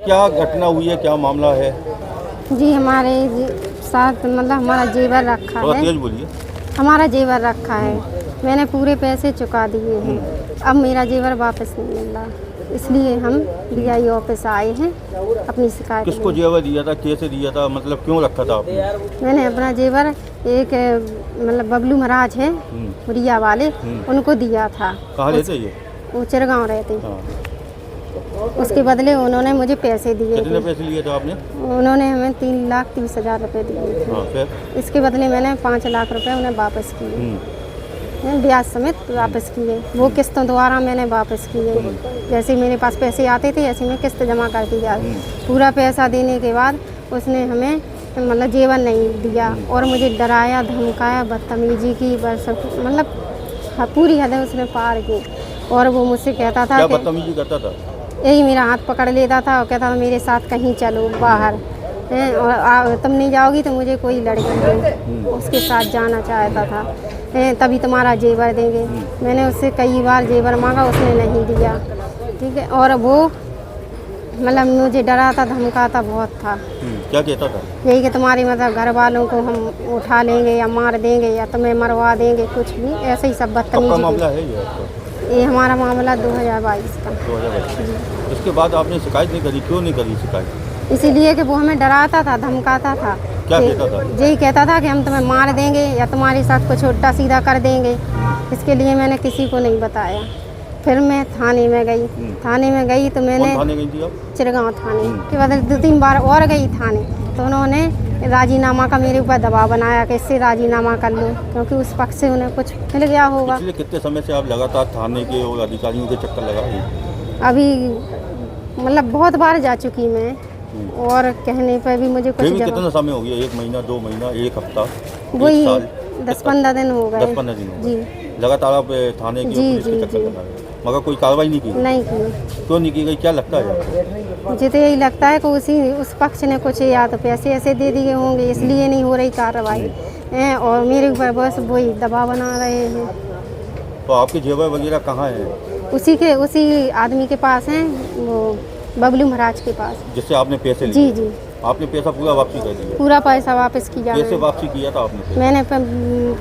क्या घटना हुई है, क्या मामला है? जी हमारे साथ मतलब हमारा जेवर रखा थोड़ा है। तेज बोलिए। हमारा जेवर रखा है, मैंने पूरे पैसे चुका दिए हैं। अब मेरा जेवर वापस नहीं मिल रहा, इसलिए हम DI ऑफिस आए हैं अपनी शिकायत किसको लेने। जेवर दिया था, कैसे दिया था, मतलब क्यों रखा था आपने? मैंने अपना जेवर एक मतलब बबलू महाराज है मुरिया वाले, उनको दिया था। कहाँ रहते ये? वो चिरगांव रहते। हाँ। उसके बदले उन्होंने मुझे पैसे दिए कितने थे। पैसे लिए थे आपने? उन्होंने हमें 3,30,000 रुपये दिए थे। हाँ, फिर? इसके बदले मैंने 5 लाख रुपए उन्हें वापस किए, ब्याज समेत वापस किए। वो किस्तों द्वारा मैंने वापस किए। जैसे मेरे पास पैसे आते थे ऐसे में किस्त जमा कर दिया। पूरा पैसा देने के बाद उसने हमें मतलब जेवर नहीं दिया और मुझे डराया धमकाया, बदतमीजी की, बस मतलब पूरी हदें उसने पार की। और वो मुझसे कहता था क्या कि बदतमीजी करता था? यही मेरा हाथ पकड़ लेता था और कहता था मेरे साथ कहीं चलो बाहर हैं, और तुम नहीं जाओगी तो मुझे कोई लड़की है उसके साथ जाना चाहता था हैं, तभी तुम्हारा जेवर देंगे। मैंने उससे कई बार जेवर मांगा, उसने नहीं दिया। ठीक है, और वो मतलब मुझे डराता धमकाता बहुत था। क्या कहता था? यही कि तुम्हारे मतलब घर वालों को हम उठा लेंगे या मार देंगे या तुम्हें मरवा देंगे, कुछ भी ऐसे ही सब कब का बदतमीजी। मामला है ये आपका? ये हमारा मामला 2022 का। 2022। इसके बाद आपने शिकायत नहीं करी, क्यों नहीं करी शिकायत? इसीलिए कि वो हमें डराता था धमकाता था। क्या कहता था? यही कहता था कि हम तुम्हें मार देंगे या तुम्हारे साथ कुछ उल्टा सीधा कर देंगे। इसके लिए मैंने किसी को नहीं बताया। फिर मैं थाने में गई। थाने में गई तो मैंने कौन थाने गई थी आप? चिरगांव थाने के बाद 2-3 बार और गई थाने, तो उन्होंने राजीनामा का मेरे ऊपर दबाव बनाया कि इससे राजीनामा कर लो, क्योंकि उस पक्ष से उन्हें कुछ मिल गया होगा। पिछले कितने समय से आप लगातार थाने के और अधिकारियों के चक्कर लगा रही हैं? अभी मतलब बहुत बार जा चुकी मैं, और कहने पर भी मुझे कुछ फिर भी जवाब। कितना समय हो गया? 1 महीना, 2 महीना, 1 हफ्ता, वही 1 साल? 10-15 दिन हो गए। 10-15 दिन हो जी गए लगातार आप थाने की और जी, पुलिस के जी, चक्कर जी। लगा रहे हैं, मगर कोई कार्रवाई नहीं की? नहीं की। क्यों नहीं की गई, क्या लगता है आपको? मुझे तो यही लगता है कि उस पक्ष ने कुछ या तो पैसे ऐसे दे दिए होंगे, इसलिए नहीं हो रही कार्रवाई हैं, और मेरे ऊपर बस वही दबाव बना रहे हैं। तो आपके जेवर वगैरह कहाँ हैं? उसी आदमी के पास हैं, वो बबलू महाराज के पास। जिससे आपने पैसे लिए? जी जी, आपने पैसा पूरा वापसी कर दिया? पूरा पैसा वापस किया। कैसे वापसी किया था आपने? मैंने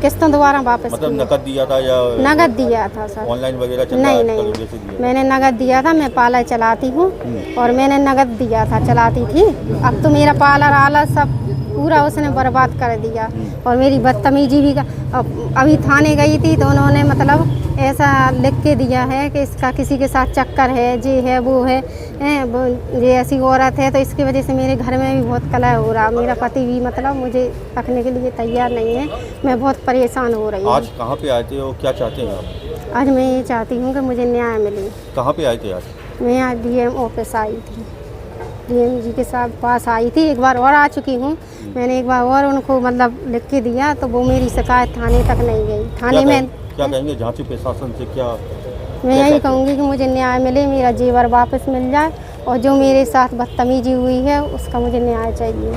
किस्तों द्वारा वापस मतलब किया। नकद दिया था या नगद दिया था सर। ऑनलाइन वगैरह चल रहा नहीं है नहीं, आजकल, वैसे दिया? मैंने नगद दिया था। मैं पार्लर चलाती हूँ और मैंने नगद दिया था, चलाती थी। अब तो मेरा पार्लर आला सब पूरा उसने बर्बाद कर दिया, और मेरी बदतमीजी भी अभी थाने गई थी तो उन्होंने मतलब ऐसा लिख के दिया है कि इसका किसी के साथ चक्कर है, ये है वो है, ये ऐसी औरत है, तो इसकी वजह से मेरे घर में भी बहुत कलह हो रहा। मेरा पति भी मतलब मुझे रखने के लिए तैयार नहीं है, मैं बहुत परेशान हो रही हूँ। आज कहाँ पे आए थे और क्या चाहते हैं आप? आज मैं ये चाहती हूँ कि मुझे न्याय मिले। कहाँ पे आए थे आज? मैं यहाँ DM ऑफिस आई थी, DM जी के साथ पास आई थी। एक बार और आ चुकी हूँ, मैंने एक बार और उनको मतलब लिख के दिया, तो वो मेरी शिकायत थाने तक नहीं गई। थाने में क्या कहेंगे जांची प्रशासन से? क्या मैं यही कहूँगी कि मुझे न्याय मिले, मेरा जेवर वापस मिल जाए, और जो मेरे साथ बदतमीजी हुई है उसका मुझे न्याय चाहिए।